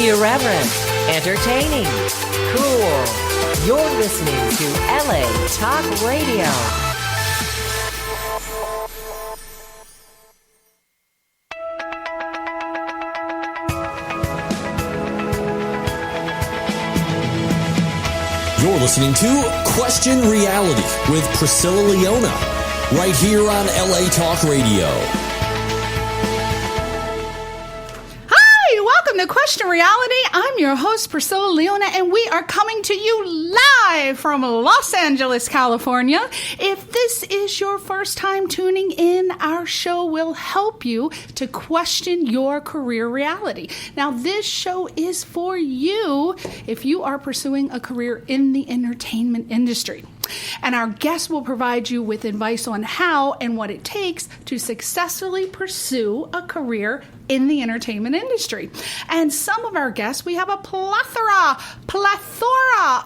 Irreverent, entertaining, cool. You're listening to LA Talk Radio. You're listening to Question Reality with Priscilla Leona, right here on LA Talk Radio. Welcome to Question Reality. I'm your host, Priscilla Leona, and we are coming to you live from Los Angeles, California. If this is your first time tuning in, our show will help you to question your career reality. Now, this show is for you if you are pursuing a career in the entertainment industry. And our guests will provide you with advice on how and what it takes to successfully pursue a career in the entertainment industry. And some of our guests, we have a plethora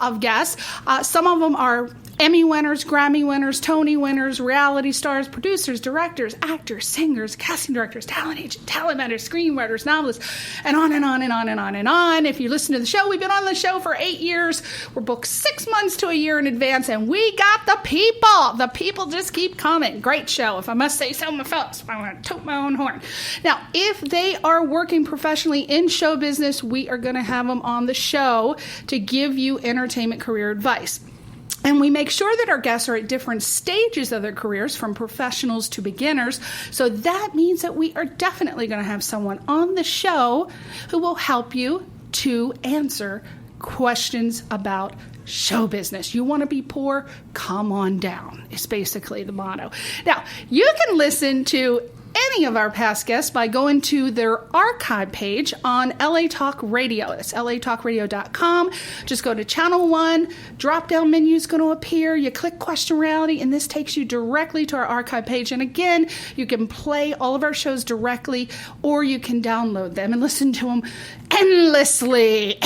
of guests. Some of them are Emmy winners, Grammy winners, Tony winners, reality stars, producers, directors, actors, singers, casting directors, talent agents, talent vendors, screenwriters, novelists, and on and on and on and on and on. If you listen to the show, we've been on the show for 8 years. We're booked 6 months to a year in advance, and we got the people. The people just keep coming. Great show, if I must say so myself. I want to toot my own horn. Now, if they are working professionally in show business, we are going to have them on the show to give you entertainment career advice. And we make sure that our guests are at different stages of their careers, from professionals to beginners. So that means that we are definitely going to have someone on the show who will help you to answer questions about show business. You want to be poor? Come on down, is basically the motto. Now, you can listen to any of our past guests by going to their archive page on LA Talk Radio. It's latalkradio.com. Just go to Channel 1. Drop-down menu is going to appear. You click Question Reality, and this takes you directly to our archive page. And again, you can play all of our shows directly, or you can download them and listen to them endlessly.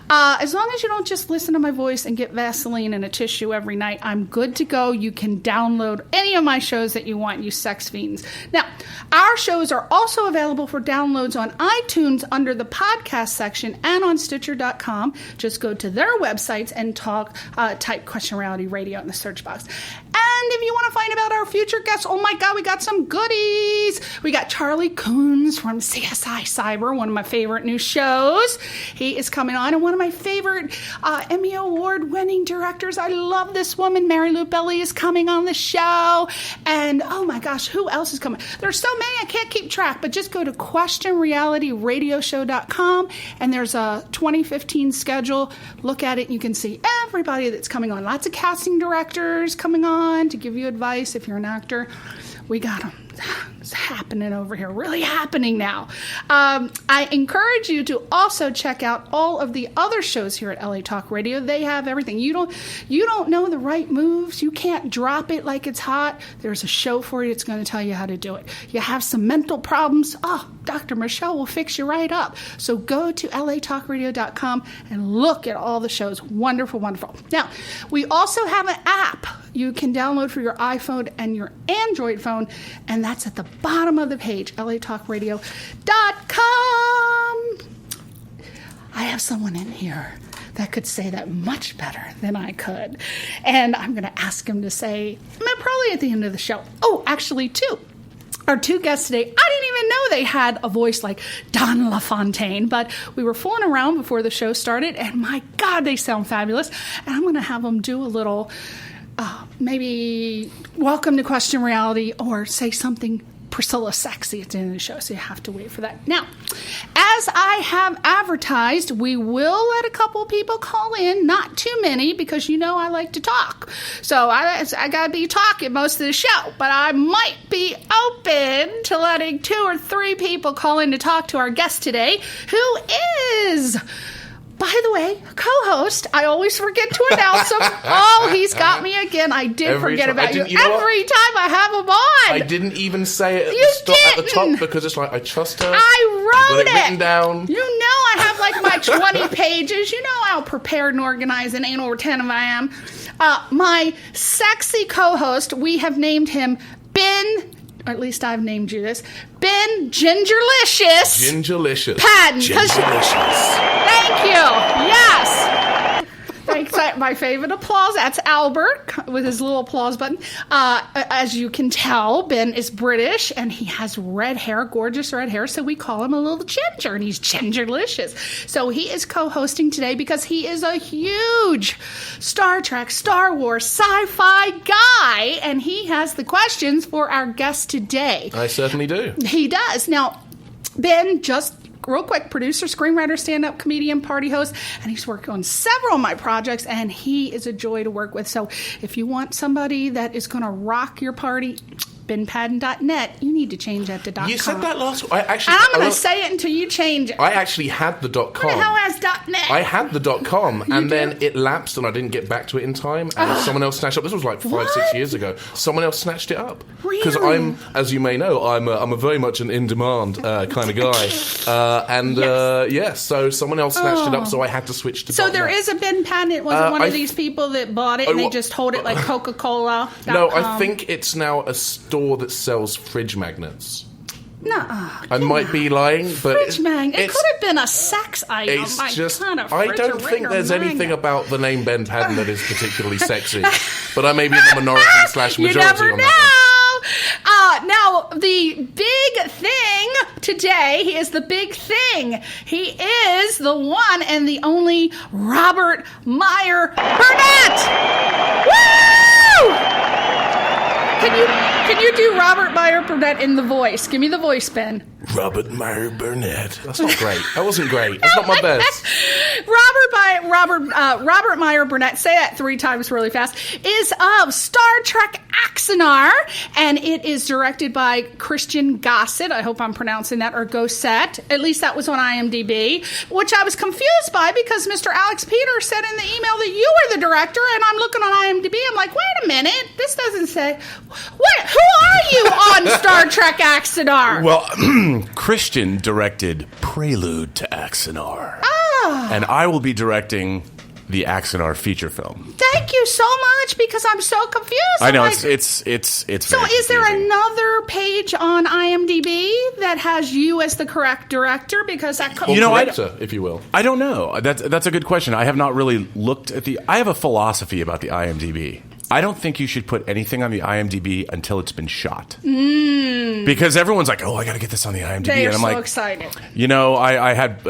As long as you don't just listen to my voice and get Vaseline and a tissue every night, I'm good to go. You can download any of my shows that you want, you sex fiends. Now, our shows are also available for downloads on iTunes under the podcast section and on Stitcher.com. Just go to their websites and type Question Reality Radio in the search box. And if you want to find about our future guests, oh my God, we got some goodies. We got Charlie Coons from CSI Cyber, one of my favorite new shows. He is coming on, and one of my favorite Emmy Award-winning directors. I love this woman. Mary Lou Belli is coming on the show. And oh my gosh, who else is coming? There's so many I can't keep track, but just go to questionrealityradioshow.com, and there's a 2015 schedule. Look at it, and you can see everybody that's coming on. Lots of casting directors coming on to give you advice if you're an actor. We got them. It's happening over here, really happening now. I encourage you to also check out all of the other shows here at LA Talk Radio. They have everything. You don't know the right moves. You can't drop it like it's hot. There's a show for you. It's going to tell you how to do it. You have some mental problems. Oh, Dr. Michelle will fix you right up. So go to latalkradio.com and look at all the shows. Wonderful, wonderful. Now, we also have an app you can download for your iPhone and your Android phone, and that's at the bottom of the page, latalkradio.com. I have someone in here that could say that much better than I could, and I'm going to ask him to say, probably at the end of the show. Oh, actually, two. Our two guests today, I didn't even know they had a voice like Don LaFontaine, but we were fooling around before the show started, and my God, they sound fabulous, and I'm going to have them do a little maybe welcome to Question Reality, or say something Priscilla sexy at the end of the show, so you have to wait for that. Now, as I have advertised, we will let a couple people call in, not too many, because you know I like to talk. So I got to be talking most of the show, but I might be open to letting 2 or 3 people call in to talk to our guest today, who is, by the way, co-host. I always forget to announce him. Oh, he's got me again. I did forget about you. Every time I have him on. I didn't even say it at the top, because it's like, I trust her. I wrote it. Written down. You know I have like my 20 pages. You know how prepared and organized and anal retentive I am. My sexy co-host, we have named him Ben or at least I've named you this, Ben Gingerlicious. Gingerlicious. Patton. Gingerlicious. Thank you. Yes. Thanks. My favorite applause. That's Albert with his little applause button. As you can tell, Ben is British and he has red hair, gorgeous red hair. So we call him a little ginger, and he's Gingerlicious. So he is co-hosting today because he is a huge Star Trek, Star Wars, sci-fi guy, and he has the questions for our guest today. I certainly do. He does. Now, Ben, just real quick, producer, screenwriter, stand-up comedian, party host, and he's worked on several of my projects, and he is a joy to work with. So if you want somebody that is going to rock your party, benpadden.net, you need to change that to .com. You said that last week. I'm going to say it until you change it. I actually had the .com. What the hell has .net? I had the .com, and then do? it lapsed, and I didn't get back to it in time, and someone else snatched it up. This was like 5-6 years ago. Someone else snatched it up. Because Really? I'm, as you may know, I'm a very much an in-demand kind of guy. Yes, so someone else snatched it up, so I had to switch to So .net. there is a Ben Padden. It wasn't one of I- these people that bought it and they just hold it like Coca-Cola. No, I think it's now a store that sells fridge magnets. No, I might be lying, but fridge magnet. It it's- could have been a sex item. It's My just, kind of I don't think there's refrigerator anything magnet. about the name Ben Padden that is particularly sexy. But I may be in the minority / majority You never on know. that Now, the big thing today, he is the big thing. He is the one and the only Robert Meyer Burnett. Woo! Can you do Robert Meyer Burnett in the voice? Give me the voice, Ben. one. Robert Meyer Burnett. That's not great. That wasn't great. That's not my best. Robert Meyer Burnett, say that 3 times really fast, is of Star Trek Axanar, and it is directed by Christian Gossett. I hope I'm pronouncing that, or Gossett. At least that was on IMDb, which I was confused by because Mr. Alex Peters said in the email that you were the director, and I'm looking on IMDb. I'm like, wait a minute, this doesn't say. Who are you on Star Trek Axanar? Well, Christian directed Prelude to Axanar. And I will be directing the Axanar feature film. Thank you so much, because I'm so confused. I know, I'm like, it's so very is there confusing. another page on IMDb that has you as the correct director? Because that Or You know, corrector, if you will. I don't know. That's a good question. I have not really looked at I have a philosophy about the IMDb. I don't think you should put anything on the IMDb until it's been shot. Because everyone's like, oh, I got to get this on the IMDb. they are and I'm so like, excited. you know, I had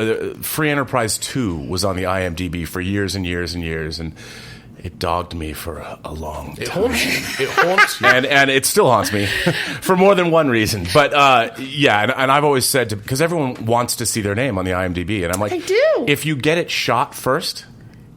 Free Enterprise 2 was on the IMDb for years and years and years, and it dogged me for a long time. It haunts you. It haunts you. And it still haunts me for more than one reason. But yeah, and I've always said, because everyone wants to see their name on the IMDb, and I'm like, They do. if you get it shot first,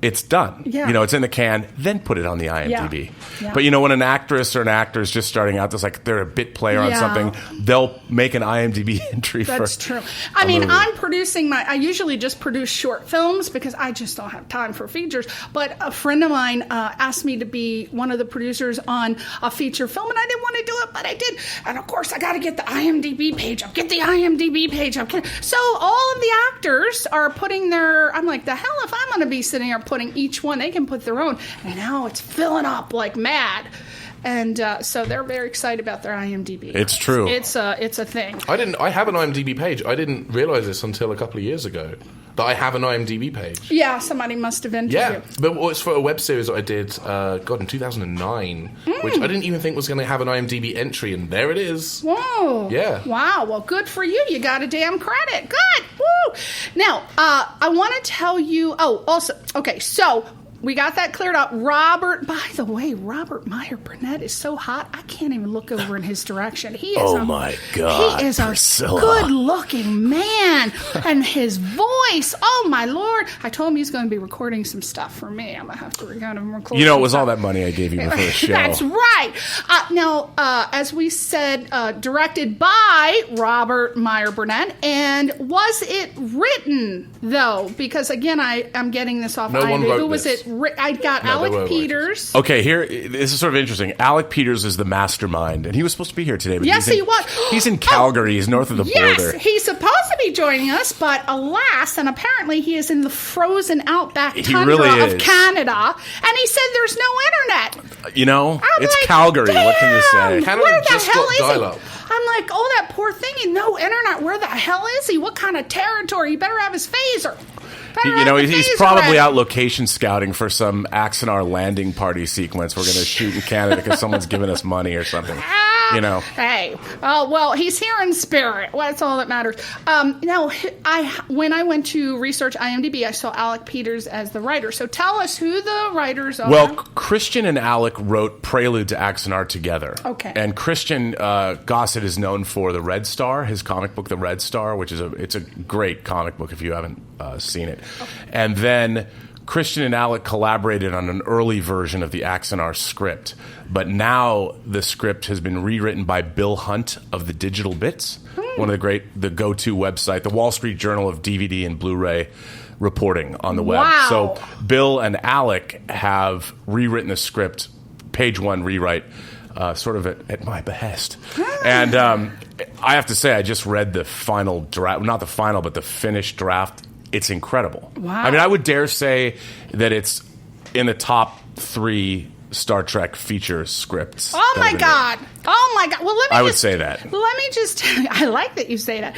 it's done. Yeah. You know, it's in the can, then put it on the IMDb. Yeah. But you know, when an actress or an actor is just starting out, that's like they're a bit player on Yeah. something, they'll make an IMDb entry That's for true. I mean, movie. I'm producing I usually just produce short films because I just don't have time for features. But a friend of mine asked me to be one of the producers on a feature film, and I didn't want to do it, but I did. And of course, I got to get the IMDb page up. Get the IMDb page up. So all of the actors are putting I'm like, the hell if I'm going to be sitting here putting each one, they can put their own. And now it's filling up like mad. And so they're very excited about their IMDb. It's true. It's a thing. I have an IMDb page. I didn't realize this until a couple of years ago, that I have an IMDb page. Yeah, somebody must have entered Yeah, you. but it's for a web series that I did, in 2009, which I didn't even think was going to have an IMDb entry, and there it is. Whoa. Yeah. Wow. Well, good for you. You got a damn credit. Good. Woo. Now, I want to tell you. Oh, also, okay. So we got that cleared up. By the way, Robert Meyer Burnett is so hot, I can't even look over in his direction. He is Oh, my God, He is Priscilla. a good-looking man, and his voice. Oh my Lord! I told him he's going to be recording some stuff for me. I'm gonna have to record You know, some it was all stuff. that money I gave you before the show. That's right. Now, as we said, directed by Robert Meyer Burnett, and was it written though? Because again, I'm getting this off. No one IMDb. wrote Who was this. it? I got No, they were Alec Peters. Okay, this is sort of interesting. Alec Peters is the mastermind, and he was supposed to be here today. But Yes, he's in, he was. He's in Calgary. He's north of the Yes, border. he's supposed to be joining us, but alas, and apparently he is in the frozen outback He tundra really of is. Canada, and he said there's no internet. You know, I'm it's like, Calgary. What can you say? "Damn, Canada where the just hell got is dial-up. he? I'm like, oh, that poor thing. No internet. Where the hell is he? What kind of territory? He better have his phaser. He's probably out location scouting for some Axanar landing party sequence we're going to shoot in Canada because someone's giving us money or something. Hey, well, he's here in spirit. Well, that's all that matters. When I went to research IMDb, I saw Alec Peters as the writer. So tell us who the writers are. Well, Christian and Alec wrote Prelude to Axanar together. Okay. And Christian Gossett is known for The Red Star, his comic book, The Red Star, which is it's a great comic book if you haven't seen it. Okay. And then Christian and Alec collaborated on an early version of the Axanar script, but now the script has been rewritten by Bill Hunt of the Digital Bits, one of the go-to website, the Wall Street Journal of DVD and Blu-ray reporting on the web. Wow. So Bill and Alec have rewritten the script, page one rewrite, sort of at my behest. And I have to say, I just read the final draft, not the final, but the finished draft. It's incredible. Wow. I mean, I would dare say that it's in the top 3 Star Trek feature scripts. Oh my God. Well, I would say that. Let me just, I like that you say that.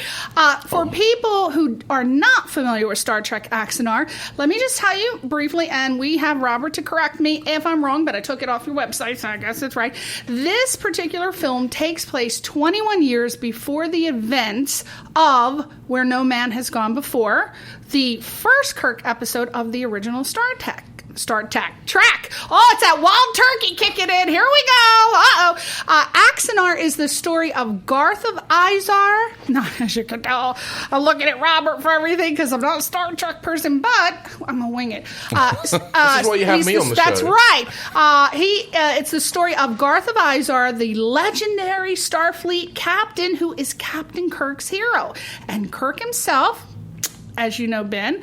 For people who are not familiar with Star Trek Axanar, let me just tell you briefly, and we have Robert to correct me if I'm wrong, but I took it off your website, so I guess it's right. This particular film takes place 21 years before the events of Where No Man Has Gone Before, the first Kirk episode of the original Star Trek. Oh, it's that wild turkey kicking in. Here we go. Axanar is the story of Garth of Izar. No, as you can tell, I'm looking at Robert for everything because I'm not a Star Trek person, but I'm going to wing it. This is why you have me on the show. That's right. It's the story of Garth of Izar, the legendary Starfleet captain who is Captain Kirk's hero. And Kirk himself, as you know, Ben,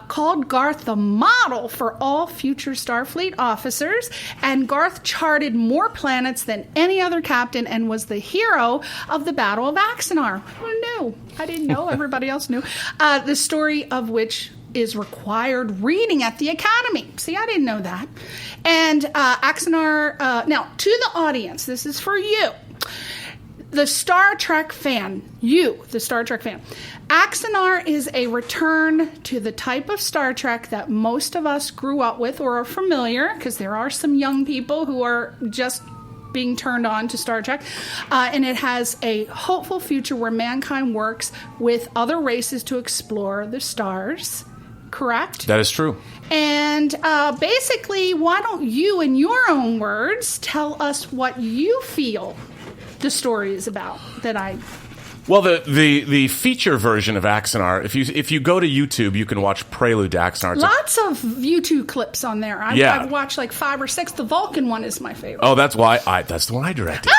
called Garth the model for all future Starfleet officers, and Garth charted more planets than any other captain and was the hero of the Battle of Axanar. Who knew? I didn't know. Everybody else knew. The story of which is required reading at the Academy. See, I didn't know that. And Axanar, now, to the audience, this is for you. The Star Trek fan, the Star Trek fan, Axanar is a return to the type of Star Trek that most of us grew up with or are familiar, because there are some young people who are just being turned on to Star Trek. And it has a hopeful future where mankind works with other races to explore the stars. Correct? That is true. And basically, why don't you, in your own words, tell us what you feel the story is about Well, the feature version of Axanar, if you go to YouTube, you can watch Prelude to Axanar. Lots of YouTube clips on there. I've watched like 5 or 6. The Vulcan one is my favorite. Oh, that's why that's the one I directed.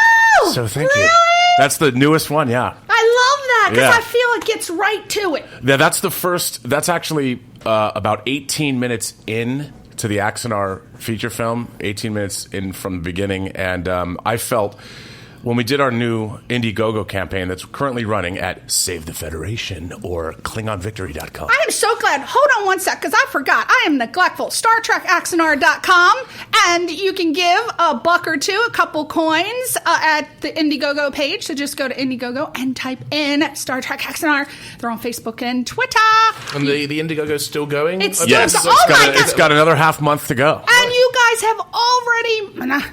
Oh, so thank really? you. That's the newest one, yeah. I love that because Yeah. I feel it gets right to it. Yeah, that's the first. That's actually about 18 minutes in to the Axanar feature film. 18 minutes in from the beginning, and I felt. When we did our new Indiegogo campaign that's currently running at Save the Federation or KlingonVictory.com. I am so glad. Hold on one sec, because I forgot. I am neglectful. StarTrekAxanar.com, and you can give $1 or $2, a couple coins at the Indiegogo page. So just go to Indiegogo and type in Star Trek Axanar. They're on Facebook and Twitter. And the Indiegogo's still going? It's still Yes, go- oh my God. it's got another half month to go. And you guys have already,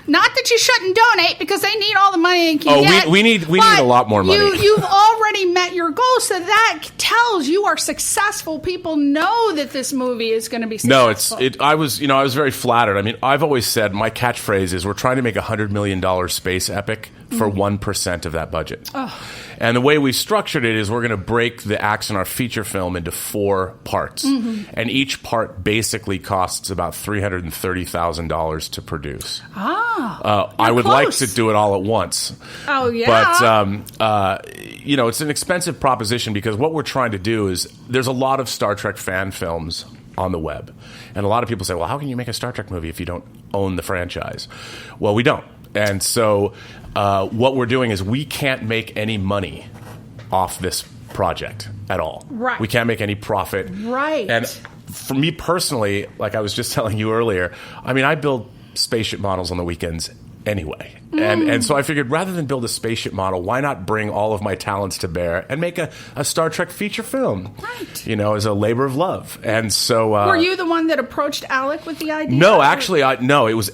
not that you shouldn't donate, because they need all the money they can get. we need a lot more money. You've already met your goal, so that tells you are successful. People know that this movie is going to be successful. No, I was very flattered. I mean, I've always said my catchphrase is we're trying to make a $100 million space epic for 1% of that budget. Oh. And the way we structured it is we're going to break the Axanar feature film into 4 parts. Mm-hmm. And each part basically costs about $330,000 to produce. I would like to do it all at once. Oh, yeah. But, it's an expensive proposition because what we're trying to do is there's a lot of Star Trek fan films on the web. And a lot of people say, well, how can you make a Star Trek movie if you don't own the franchise? Well, we don't. And so what we're doing is we can't make any money off this project at all. Right. We can't make any profit. Right. And for me personally, like I was just telling you earlier, I mean, I build spaceship models on the weekends anyway. And so I figured, rather than build a spaceship model, why not bring all of my talents to bear and make a Star Trek feature film? Right. As a labor of love. And so... were you the one that approached Alec with the idea? No, actually,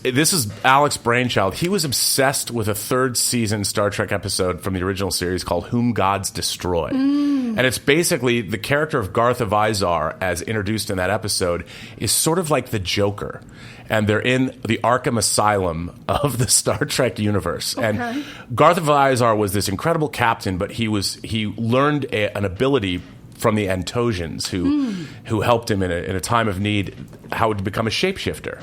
this is Alec's brainchild. He was obsessed with a third season Star Trek episode from the original series called Whom Gods Destroy. And it's basically the character of Garth of Izar, as introduced in that episode, is sort of like the Joker. And they're in the Arkham Asylum of the Star Trek universe. Okay. And Garth of Izar was this incredible captain, but he learned an ability from the Antosians who helped him in a time of need, how to become a shapeshifter.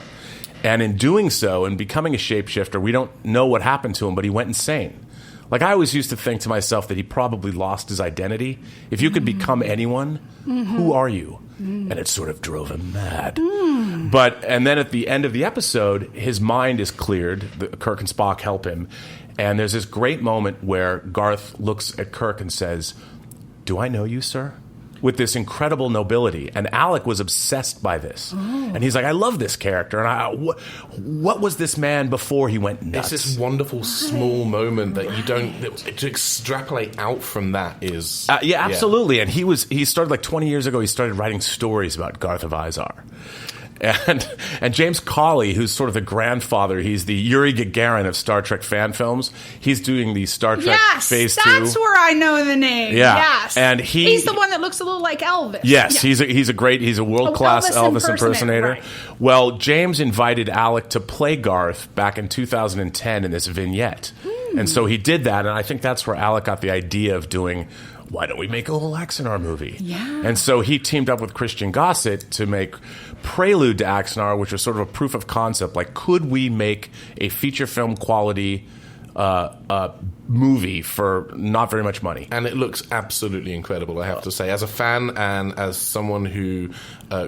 And in doing so, and becoming a shapeshifter, we don't know what happened to him, but he went insane. Like, I always used to think to myself that he probably lost his identity. If you could become anyone, who are you? And it sort of drove him mad. And then at the end of the episode, his mind is cleared. Kirk and Spock help him. And there's this great moment where Garth looks at Kirk and says, "Do I know you, sir?" With this incredible nobility. And Alec was obsessed by this. And he's like, I love this character. And what was this man before he went nuts? It's this wonderful small moment that you don't... To extrapolate out from that is... Yeah, absolutely. And he started like 20 years ago, he started writing stories about Garth of Izar. And James Cawley, who's sort of the grandfather, he's the Yuri Gagarin of Star Trek fan films. He's doing the Star Trek Phase 2. That's where I know the name. Yeah. Yes. And he's the one that looks a little like Elvis. Yes, yeah. he's a world-class Elvis impersonator. Right. Well, James invited Alec to play Garth back in 2010 in this vignette. And so he did that, and I think that's where Alec got the idea of doing... Why don't we make a little Axanar movie? Yeah. And so he teamed up with Christian Gossett to make Prelude to Axanar, which was sort of a proof of concept. Like, could we make a feature film quality movie for not very much money? And it looks absolutely incredible, I have to say. As a fan and as someone who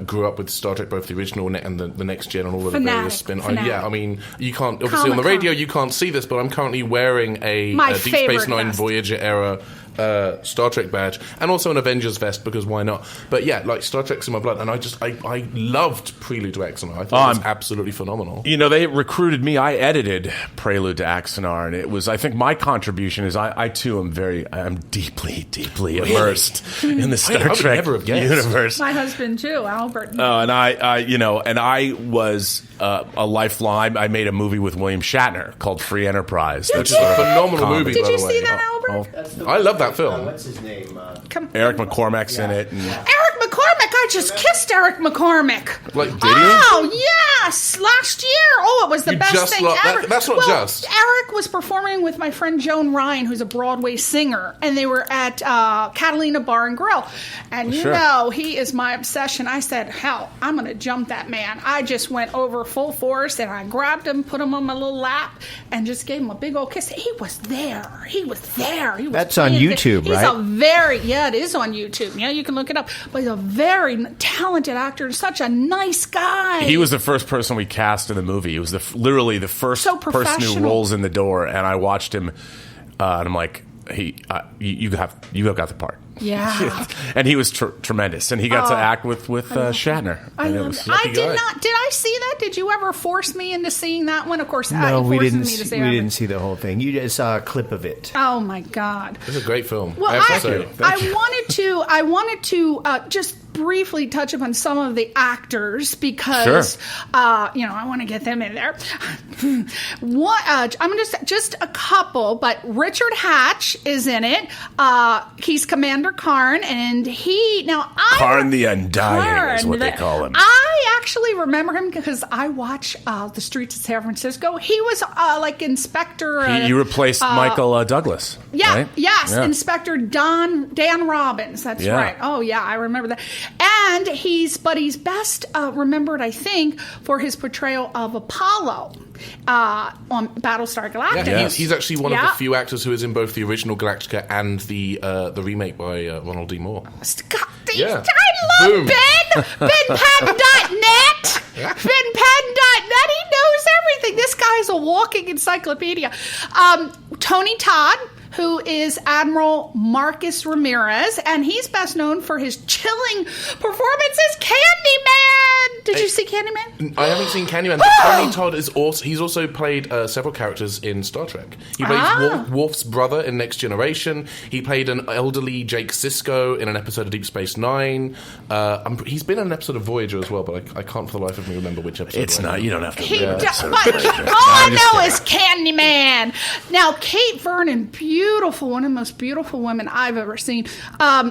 grew up with Star Trek, both the original and the next gen and all of the various spin-offs. Fanatic. I mean, you can't, obviously on the radio you can't see this, but I'm currently wearing a Deep Space Nine vest. Voyager era Star Trek badge, and also an Avengers vest, because why not? But yeah, like, Star Trek's in my blood, and I loved Prelude to Axanar. I thought it was absolutely phenomenal. They recruited me. I edited Prelude to Axanar, and it was, I think my contribution is I too am deeply, deeply immersed in the Star Trek universe. My husband too, Albert. And I was a lifelong. I made a movie with William Shatner called Free Enterprise. Which is a phenomenal movie. Did by you the way. see that, Albert? I love that film. What's his name? Eric McCormack's in it. Eric McCormack! I just kissed Eric McCormack. Like, did you? Oh, yes! Last year. Oh, it was the best thing ever. That's not just. Eric was performing with my friend Joan Ryan, who's a Broadway singer, and they were at Catalina Bar and Grill. And he is my obsession. I said, hell, I'm going to jump that man. I just went over full force, and I grabbed him, put him on my little lap, and just gave him a big old kiss. He was there. He was there. He was That's on YouTube, right? It is on YouTube. Yeah, you can look it up. But he's a very talented actor and such a nice guy. He was the first person we cast in the movie. He was literally the first person who rolls in the door, and I watched him, and I'm like, you got the part. Yeah. And he was tremendous, and he got to act with Shatner. I did not. Did I see that? Did you ever force me into seeing that one? Of course, no, we didn't. Me to we didn't see the whole thing. You just saw a clip of it. Oh my God! It's a great film. Well, I wanted to just briefly touch upon some of the actors because I want to get them in there. I'm just a couple, but Richard Hatch is in it. He's Commander Karn, and Karn the Undying is what they call him. I actually remember him because I watch The Streets of San Francisco. He was like Inspector. You replaced Michael Douglas. Yeah. Right? Yes. Yeah. Inspector Dan Robbins. That's right. Oh yeah, I remember that. And he's best remembered, I think, for his portrayal of Apollo on Battlestar Galactica. Yeah, he's actually one of the few actors who is in both the original Galactica and the remake by Ronald D. Moore. I love Ben! BenPadden.net! BenPadden.net! He knows everything. This guy's a walking encyclopedia. Tony Todd, who is Admiral Marcus Ramirez, and he's best known for his chilling performance as Candyman. Did you see Candyman? I haven't seen Candyman, but Tony Todd is also, he's also played several characters in Star Trek. He plays Worf's brother in Next Generation. He played an elderly Jake Sisko in an episode of Deep Space Nine. He's been in an episode of Voyager as well, but I can't for the life of me remember which episode. It's not. You don't have to. All I know is Candyman. Now, Kate Vernon, beautiful, one of the most beautiful women I've ever seen.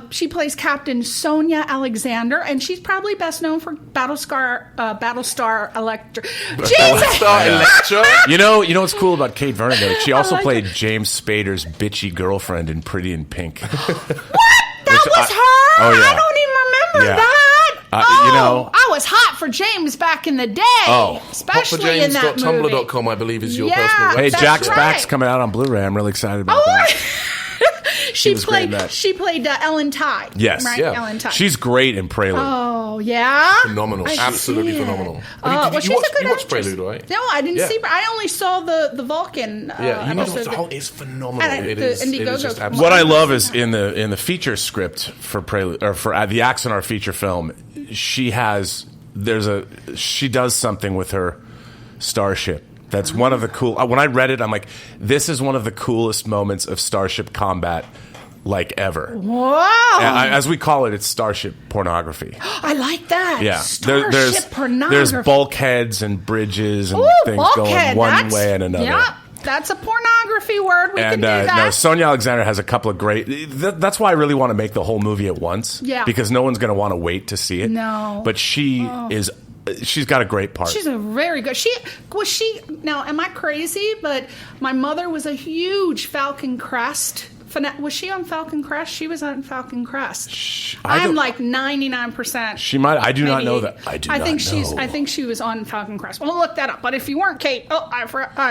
She plays Captain Sonia Alexander, and she's probably best known for Battlestar Electra. You know what's cool about Kate Vernon? Though? She also played James Spader's bitchy girlfriend in Pretty in Pink. What? That was her? Oh, yeah. I don't even remember that. I was hot for James back in the day. Especially in that movie. HotForJames.tumblr.com, I believe, is your personal website. Hey, Jack's Back's coming out on Blu-ray. I'm really excited about that. She played Ellen Tighe. Yes. Right? Yeah. Ellen Tighe. She's great in Prelude. Oh, yeah? Phenomenal. Absolutely phenomenal. You watched Prelude, right? No, I didn't see. I only saw the Vulcan. You need to watch the whole. It's phenomenal. It is just absolutely. What I love is in the feature script for Prelude, or for the Axanar feature film, she does something with her starship. That's one of the cool. When I read it, I'm like, this is one of the coolest moments of starship combat, like ever. Wow! As we call it, it's starship pornography. I like that. Yeah, starship pornography. There's bulkheads and bridges and things going one way and another. Yeah. That's a pornography word. We can do that. No, Sonia Alexander has a couple of great. That's why I really want to make the whole movie at once. Yeah. Because no one's going to want to wait to see it. No. But she's got a great part. She's a very good. Now, am I crazy? But my mother was a huge Falcon Crest. Was she on Falcon Crest? She was on Falcon Crest. I'm like 99%. She might. I do not know that. I think she was on Falcon Crest. Well, look that up. But if you weren't Kate, I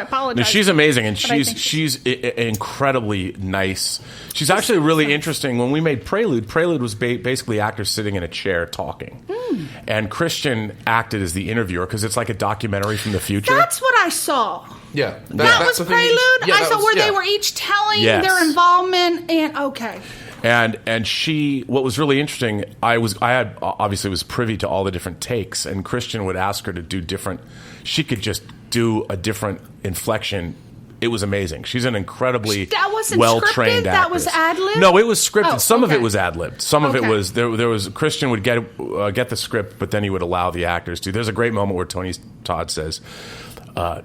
apologize. No, she's amazing, and she's incredibly nice. She's actually really interesting. When we made Prelude was basically actors sitting in a chair talking, and Christian acted as the interviewer because it's like a documentary from the future. That's what I saw. Yeah, that was Prelude. I saw where they were each telling their involvement, and And what was really interesting, I obviously was privy to all the different takes, and Christian would ask her to do different. She could just do a different inflection. It was amazing. She's an incredibly well-trained actress. That was ad-libbed? No, it was scripted. Some of it was ad-libbed. Some of it was there was Christian would get the script, but then he would allow the actors to. There's a great moment where Tony Todd says,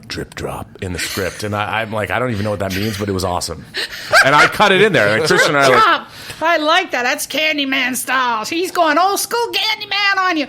drip drop in the script, and I'm like, I don't even know what that means, but it was awesome, and I cut it in there. Like, Christian and I like that. That's Candyman style. He's going old school Candyman on you.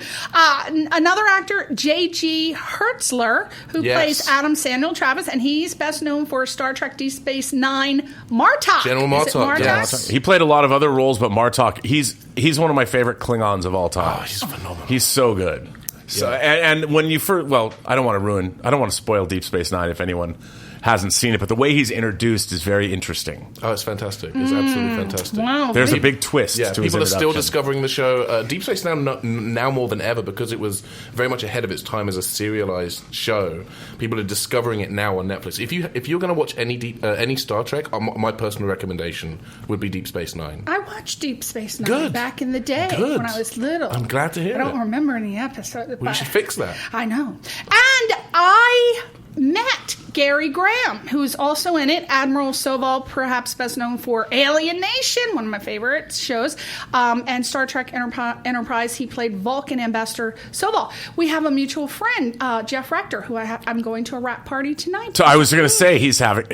Another actor, J.G. Hertzler, who plays Adam Samuel Travis, and he's best known for Star Trek Deep Space Nine, Martok. General Martok. Yes. He played a lot of other roles, but Martok, he's one of my favorite Klingons of all time. Oh, he's phenomenal. He's so good. So, and when you first, I don't want to spoil Deep Space Nine if anyone hasn't seen it, but the way he's introduced is very interesting. Oh, it's fantastic. It's absolutely fantastic. Wow. There's a big twist to his people are still introduction. discovering the show. Deep Space now more than ever, because it was very much ahead of its time as a serialized show. People are discovering it now on Netflix. If you're going to watch any Star Trek, my personal recommendation would be Deep Space Nine. I watched Deep Space Nine back in the day when I was little. I'm glad to hear it. I don't remember any episodes. We should fix that. I know. And I met Gary Graham, who's also in it. Admiral Soval, perhaps best known for Alien Nation, one of my favorite shows, and Star Trek Enterprise. He played Vulcan Ambassador Soval. We have a mutual friend, Jeff Rector, who I'm going to a rap party tonight. So I was going to say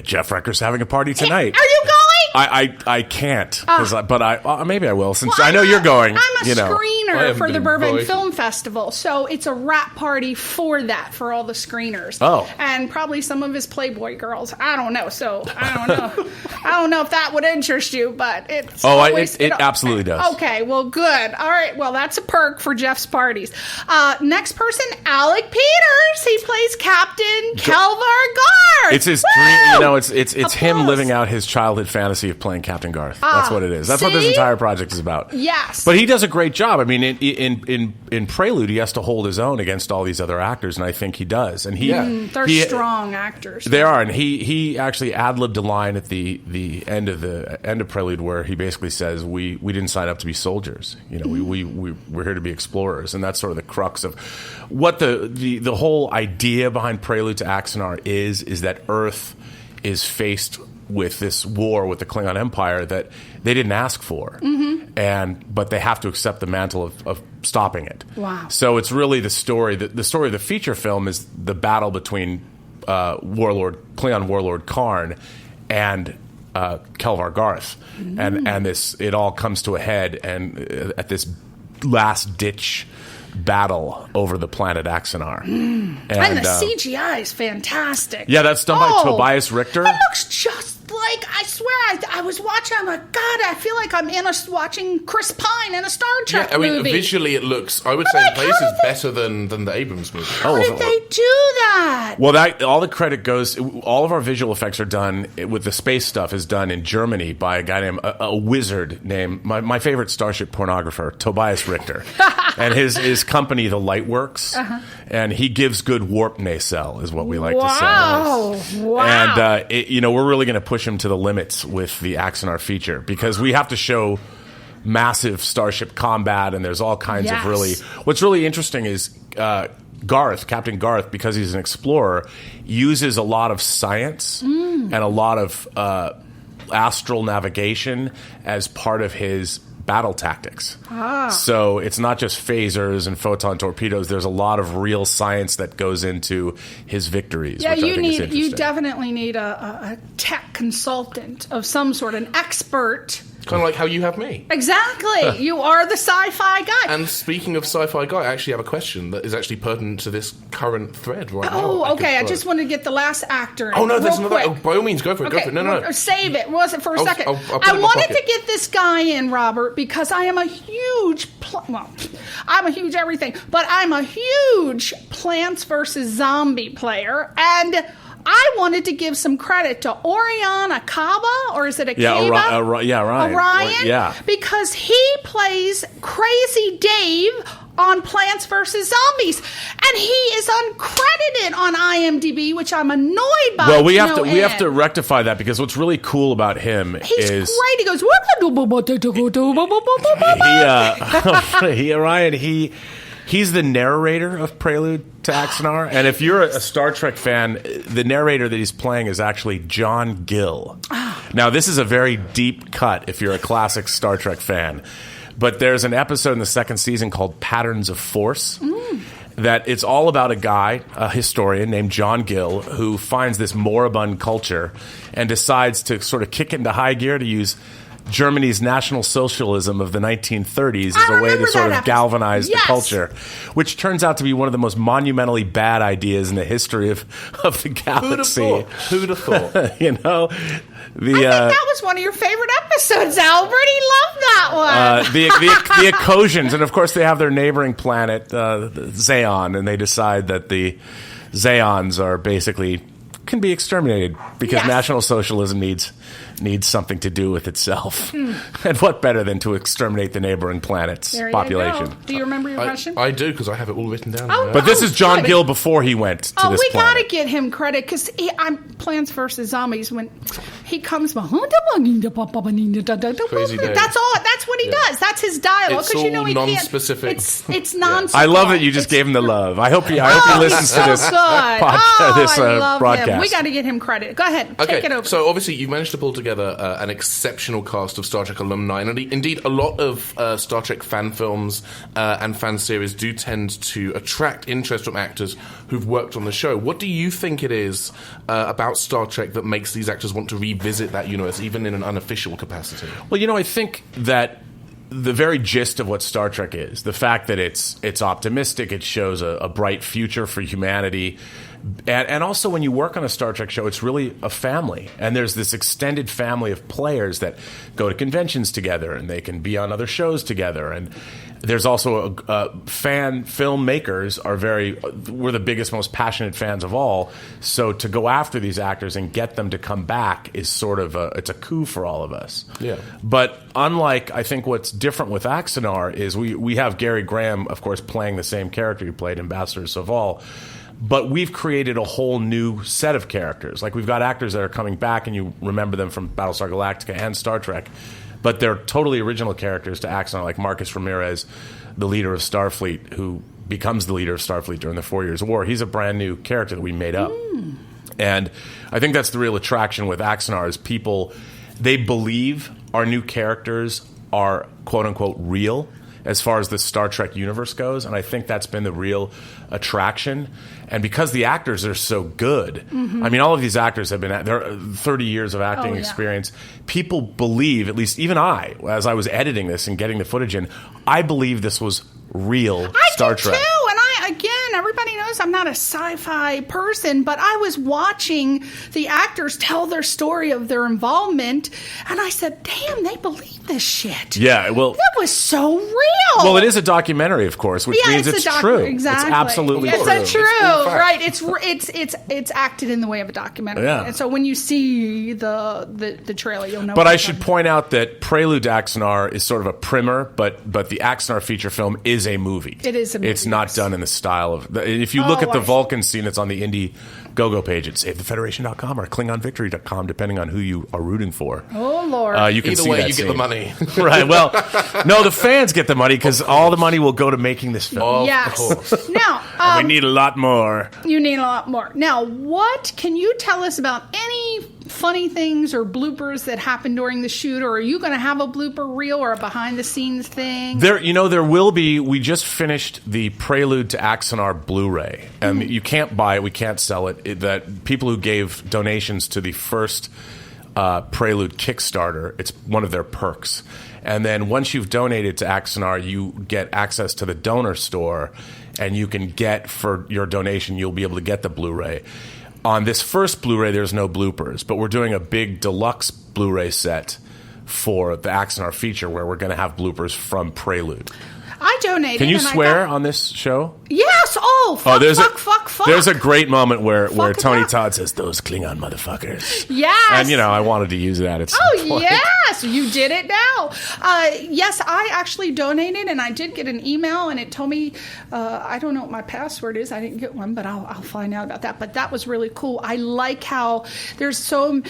Jeff Rector's having a party tonight. Are you going? I can't, but maybe I will, since I know you're going. I'm a screener for the Burbank Film Festival, so it's a rap party for all the screeners. Oh. And probably some of his Playboy girls. I don't know, so I don't know. I don't know if that would interest you, but it's it absolutely does. Okay, well, good. All right, well, that's a perk for Jeff's parties. Next person, Alec Peters. He plays Captain Kelvar Guard. It's his dream. It's him living out his childhood fantasy jealousy of playing Captain Garth. That's what it is. That's what this see? entire project is about. Yes. But he does a great job. I mean, in Prelude, he has to hold his own against all these other actors, and I think he does. And they're strong actors. They are, and he actually ad-libbed a line at the end of Prelude where he basically says, "We didn't sign up to be soldiers. You know, we're here to be explorers," and that's sort of the crux of what the whole idea behind Prelude to Axanar is that Earth is faced with this war with the Klingon Empire that they didn't ask for, but they have to accept the mantle of stopping it. Wow! So it's really the story. The story of the feature film is the battle between Klingon warlord Karn and Kelvar Garth, and it all comes to a head and at this last ditch battle over the planet Axanar. And the CGI is fantastic. Yeah, that's done by Tobias Richter. It looks just like, I swear, I was watching, I'm like, God, I feel like I'm watching Chris Pine in a Star Trek I mean, movie. visually it looks, I would say, in places better than the Abrams movie. How did they do that? Well, all the credit goes, all of our visual effects are done, with the space stuff is done in Germany by a guy named, a wizard named, my favorite Starship pornographer, Tobias Richter. And his company, The Lightworks, and he gives good warp nacelle, is what we like to say. Wow. And, we're really going to push him to the limits with the Axanar feature because we have to show massive starship combat, and there's all kinds of really... What's really interesting is Captain Garth, because he's an explorer, uses a lot of science and a lot of astral navigation as part of his battle tactics. So it's not just phasers and photon torpedoes. There's a lot of real science that goes into his victories. Yeah, which I think is interesting. you definitely need a tech consultant of some sort, an expert. Kind of like how you have me. Exactly. You are the sci-fi guy. And speaking of sci-fi guy, I actually have a question that is actually pertinent to this current thread right now. Oh, okay. I just wanted to get the last actor in. Oh, no, there's real another. quick. Oh, by all means, go for it. Okay, Go for it. No. Save it. Was it for a second? I'll put it I in my wanted pocket. to get this guy in, Robert, because I am a huge... I'm a huge everything, but I'm a huge Plants vs. Zombie player, and... I wanted to give some credit to Orion Akaba, or is it Akaba? Ryan. Orion, because he plays Crazy Dave on Plants vs. Zombies, and he is uncredited on IMDb, which I'm annoyed by. Well, we have to rectify that because what's really cool about him He's is great. He goes. He's the narrator of Prelude to Axanar, and if you're a Star Trek fan, the narrator that he's playing is actually John Gill. Now, this is a very deep cut if you're a classic Star Trek fan, but there's an episode in the second season called Patterns of Force that it's all about a guy, a historian named John Gill, who finds this moribund culture and decides to sort of kick into high gear to use Germany's National Socialism of the 1930s as a way to sort of galvanize the culture, which turns out to be one of the most monumentally bad ideas in the history of the galaxy. Who'd have thought? I think that was one of your favorite episodes, Albert. He loved that one. The Ecosians, and of course they have their neighboring planet, Zeon, and they decide that the Zeons are basically can be exterminated because National Socialism needs something to do with itself. And what better than to exterminate the neighboring planet's population? Go. Do you remember your question? I do, because I have it all written down. But this is John Gill before he went to this planet. We got to get him credit, because I'm Plants vs. Zombies, when he comes... That's all. That's what he does. That's his dialogue. It's all he non-specific. It's non-specific. I love that you just gave him the love. I hope he listens to this podcast. I love broadcast. Him. We got to get him credit. Go ahead. Take it over. So obviously you managed to pull together an exceptional cast of Star Trek alumni, and indeed a lot of Star Trek fan films and fan series do tend to attract interest from actors who've worked on the show. What do you think it is about Star Trek that makes these actors want to revisit that universe, even in an unofficial capacity? Well, I think that the very gist of what Star Trek is, the fact that it's optimistic, it shows a bright future for humanity, And also, when you work on a Star Trek show, it's really a family. And there's this extended family of players that go to conventions together, and they can be on other shows together. And there's also fan filmmakers we're the biggest, most passionate fans of all. So to go after these actors and get them to come back is sort of it's a coup for all of us. Yeah. But unlike, I think what's different with Axanar is we have Gary Graham, of course, playing the same character he played, Ambassador Soval. But we've created a whole new set of characters. Like, we've got actors that are coming back, and you remember them from Battlestar Galactica and Star Trek. But they're totally original characters to Axanar, like Marcus Ramirez, the leader of Starfleet, who becomes the leader of Starfleet during the 4 Years' War. He's a brand new character that we made up. And I think that's the real attraction with Axanar is people, they believe our new characters are quote-unquote real as far as the Star Trek universe goes, and I think that's been the real attraction. And because the actors are so good, I mean, all of these actors have been, there are 30 years of acting experience. People believe, at least even I, as I was editing this and getting the footage in, I believe this was real Star Trek. I do too, and everybody knows I'm not a sci-fi person, but I was watching the actors tell their story of their involvement, and I said, damn, they believe this shit. Yeah, well... That was so real. Well, it is a documentary, of course, which means it's true. Exactly. It's absolutely true. It's true, right. It's acted in the way of a documentary. Yeah. And so when you see the trailer, you'll know. But I should point out that Prelude to Axanar is sort of a primer, but the Axanar feature film is a movie. It is a movie. It's not done in the style of... If you look at the Vulcan scene that's on the Indiegogo page at SaveTheFederation.com or KlingonVictory.com, depending on who you are rooting for. Oh, Lord. You can Either see way, that you scene. get the money. Right, well, no, the fans get the money because all the money will go to making this film. Yes. Of course. Now, We need a lot more. you need a lot more. Now, what can you tell us about any funny things or bloopers that happened during the shoot, or are you going to have a blooper reel or a behind-the-scenes thing? There will be. We just finished the Prelude to Axanar Blu-ray, and you can't buy it. We can't sell it. That people who gave donations to the first Prelude Kickstarter, it's one of their perks. And then once you've donated to Axanar, you get access to the donor store, and you can get, for your donation, you'll be able to get the Blu-ray. On this first Blu-ray, there's no bloopers, but we're doing a big deluxe Blu-ray set for the Axanar feature where we're going to have bloopers from Prelude. I donated. Can you and swear on this show? Yes. Oh, fuck, fuck. There's a great moment where Fuck Tony it up. Todd says, "Those Klingon motherfuckers." Yes. And, I wanted to use that at some point. Yes, you did it now. Yes, I actually donated, and I did get an email, and it told me, I don't know what my password is. I didn't get one, but I'll find out about that. But that was really cool. I like how there's so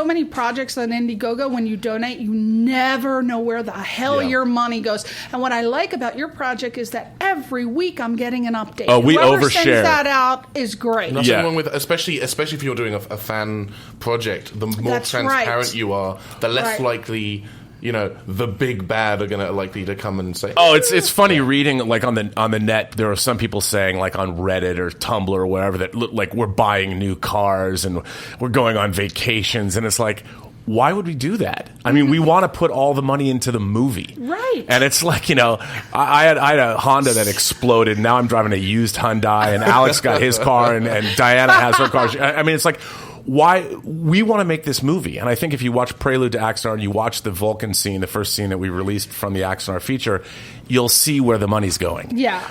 many projects on Indiegogo. When you donate, you never know where the hell your money goes. And what I like about your project is that every week I'm getting an update. Oh, we Whoever overshare. sends that out is great. Nothing wrong with, especially if you're doing a fan project. The more That's transparent right. you are, the less Right. likely the big bad are gonna likely to come and say. Oh, it's funny reading like on the net. There are some people saying like on Reddit or Tumblr or wherever that look like we're buying new cars and we're going on vacations, and it's like, why would we do that? I mean, we want to put all the money into the movie. Right. And it's like, I had a Honda that exploded. Now I'm driving a used Hyundai, and Alex got his car, and Diana has her car. I mean, it's like, why we want to make this movie. And I think if you watch Prelude to Axanar and you watch the Vulcan scene, the first scene that we released from the Axanar feature, you'll see where the money's going. Yeah.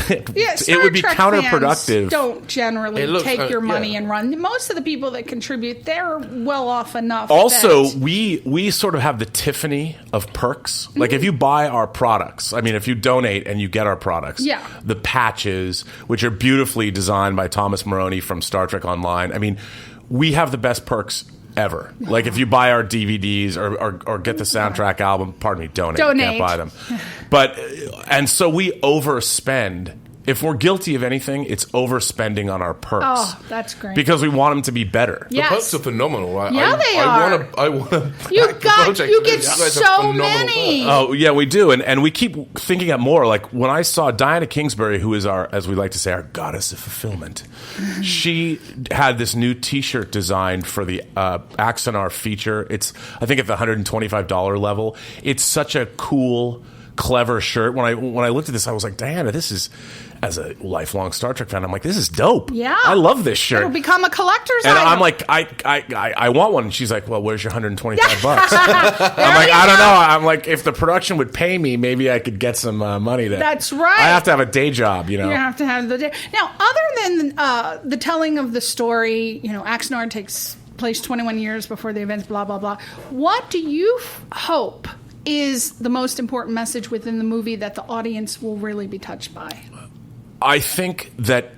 It would be Star Trek counterproductive. fans don't generally take your money yeah. and run. Most of the people that contribute, they're well off enough. Also, that- we sort of have the Tiffany of perks. Like if you buy our products, I mean, if you donate and you get our products, Yeah. the patches, which are beautifully designed by Thomas Maroney from Star Trek Online. I mean, we have the best perks ever. Like if you buy our DVDs or get the soundtrack album, pardon me, donate. You can't buy them. But, and so we overspend. If we're guilty of anything, it's overspending on our perks. Oh, that's great. Because we want them to be better. Yes. The perks are phenomenal, right? Yeah, they are. I want to. You get so many. Oh, yeah, we do. And we keep thinking up more. Like when I saw Diana Kingsbury, who is our, as we like to say, our goddess of fulfillment, she had this new T-shirt designed for the Axanar feature. It's, I think, at the $125 level. It's such a cool clever shirt. When I looked at this, I was like, Diana, this is, as a lifelong Star Trek fan, I'm like, this is dope. Yeah. I love this shirt. It'll become a collector's and item. I'm like, I want one. And she's like, well, where's your $125? I'm like, I don't know. I'm like, if the production would pay me, maybe I could get some money to. That's right. I have to have a day job, You have to have the day. Now, other than the telling of the story, Axanar takes place 21 years before the events, blah, blah, blah. What do you hope is the most important message within the movie that the audience will really be touched by? I think that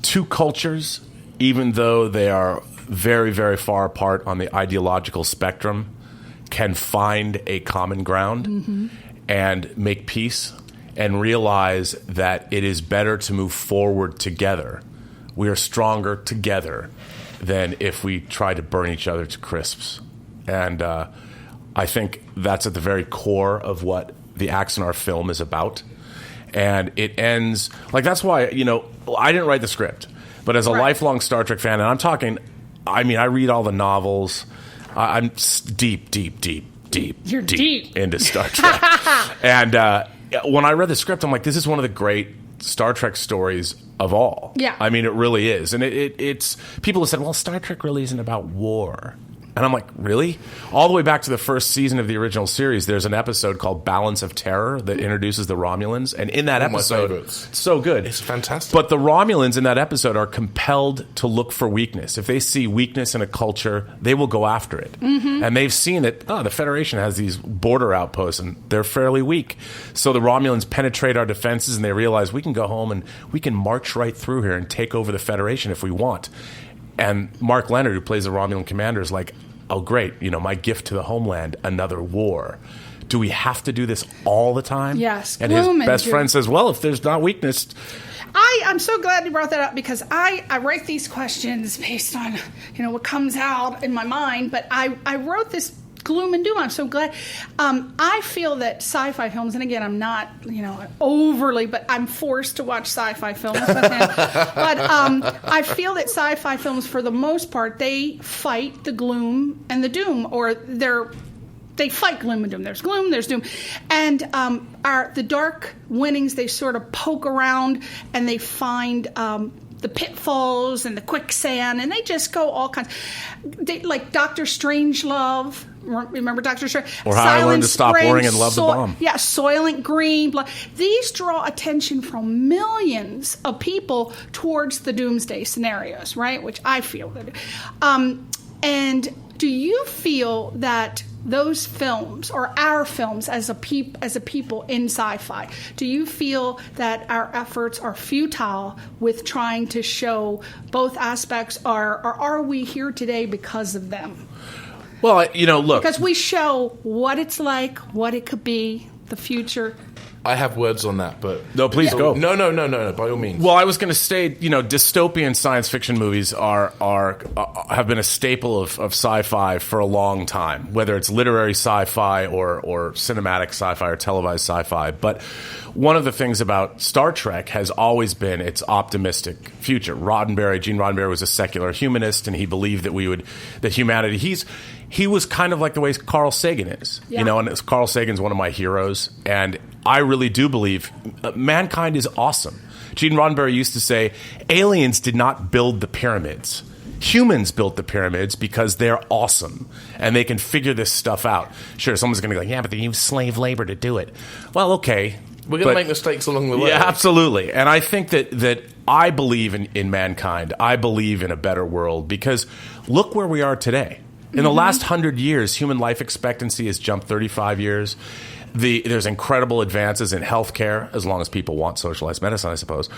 two cultures, even though they are very, very far apart on the ideological spectrum, can find a common ground and make peace and realize that it is better to move forward together. We are stronger together than if we try to burn each other to crisps. And I think that's at the very core of what the Axanar film is about. And it ends like, that's why, I didn't write the script, but as a lifelong Star Trek fan, and I'm talking, I read all the novels. I'm deep You're deep into Star Trek. And when I read the script, I'm like, this is one of the great Star Trek stories of all. Yeah. It really is. And it's people have said, well, Star Trek really isn't about war. And I'm like, really? All the way back to the first season of the original series, there's an episode called Balance of Terror that introduces the Romulans. And in that episode, it's so good. It's fantastic. But the Romulans in that episode are compelled to look for weakness. If they see weakness in a culture, they will go after it. And they've seen that, the Federation has these border outposts, and they're fairly weak. So the Romulans penetrate our defenses, and they realize we can go home and we can march right through here and take over the Federation if we want. And Mark Leonard, who plays the Romulan commander, is like, oh, great, my gift to the homeland, another war. Do we have to do this all the time? Yes. And his best friend says, well, if there's not weakness. I'm so glad you brought that up, because I write these questions based on, what comes out in my mind. But I wrote this gloom and doom. I'm so glad. I feel that sci-fi films, and again, I'm not, overly, but I'm forced to watch sci-fi films. But I feel that sci-fi films, for the most part, they fight the gloom and the doom, or they fight gloom and doom. There's gloom, there's doom. And the dark winnings, they sort of poke around and they find the pitfalls and the quicksand, and they just go all kinds. Like Dr. Strangelove. Remember Dr. Strange? Or How I Learned to Stop Worrying and Love the Bomb. Yeah, Soylent Green. These draw attention from millions of people towards the doomsday scenarios, right? Which I feel that. And do you feel that those films, or our films as a people in sci-fi, do you feel that our efforts are futile with trying to show both aspects, or are we here today because of them? Well, look. Because we show what it's like, what it could be, the future. I have words on that, but... No, please go. No, by all means. Well, I was going to say, dystopian science fiction movies have been a staple of sci-fi for a long time, whether it's literary sci-fi or cinematic sci-fi or televised sci-fi. But one of the things about Star Trek has always been its optimistic future. Gene Roddenberry was a secular humanist, and he believed that humanity... He was kind of like the way Carl Sagan is, and Carl Sagan's one of my heroes, and I really do believe mankind is awesome. Gene Roddenberry used to say, aliens did not build the pyramids. Humans built the pyramids because they're awesome, and they can figure this stuff out. Sure, someone's going to go, yeah, but they use slave labor to do it. Well, okay. We're going to make mistakes along the way. Yeah, absolutely. And I think that I believe in mankind. I believe in a better world, because look where we are today. In the last 100 years, human life expectancy has jumped 35 years. There's incredible advances in healthcare, as long as people want socialized medicine, I suppose.